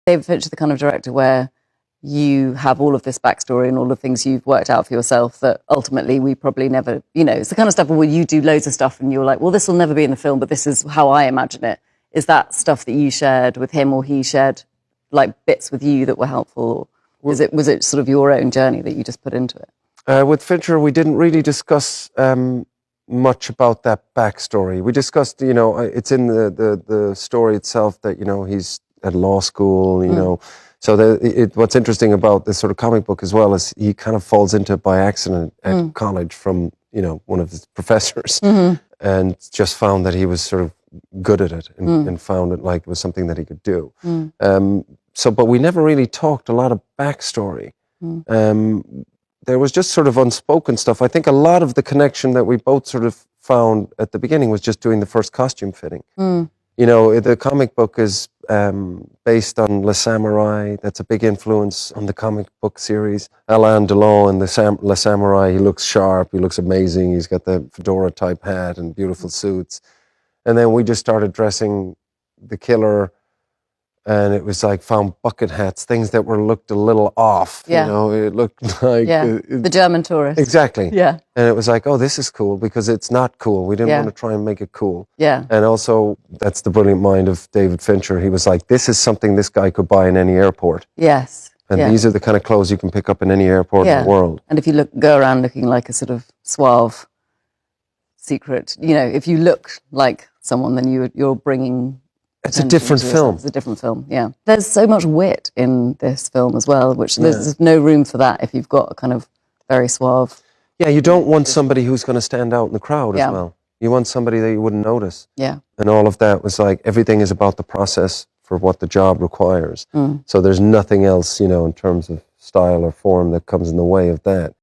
David Fincher, the kind of director where you have all of this backstory and all the things you've worked out for yourself that ultimately we probably never, it's the kind of stuff where you do loads of stuff and you're like, well, this will never be in the film, but this is how I imagine it. Is that stuff that you shared with him, or he shared like bits with you that were helpful? Or was it sort of your own journey that you just put into it? With Fincher, we didn't really discuss much about that backstory. We discussed, it's in the story itself that, he's at law school, So what's interesting about this sort of comic book as well is he kind of falls into it by accident at college from, one of his professors, and just found that he was sort of good at it and found it like it was something that he could do. But we never really talked a lot of backstory. There was just sort of unspoken stuff. I think a lot of the connection that we both sort of found at the beginning was just doing the first costume fitting. The comic book is based on Le Samurai. That's a big influence on the comic book series. Alain Delon and Le Samurai, he looks sharp, he looks amazing. He's got the fedora type hat and beautiful suits. And then we just started dressing the killer, and it was like found bucket hats, things that looked a little off. It looked like the German tourist. Exactly. Yeah. And it was like, oh, this is cool because it's not cool. We didn't want to try and make it cool. Yeah. And also, that's the brilliant mind of David Fincher. He was like, this is something this guy could buy in any airport. Yes. And these are the kind of clothes you can pick up in any airport in the world. And if you go around looking like a sort of suave, secret, if you look like someone, then you're bringing. It's a different film. It's a different film, yeah. There's so much wit in this film as well, which there's no room for that if you've got a kind of very suave. Yeah, you don't want somebody who's going to stand out in the crowd as well. You want somebody that you wouldn't notice. Yeah. And all of that was like, everything is about the process for what the job requires. So there's nothing else, in terms of style or form that comes in the way of that.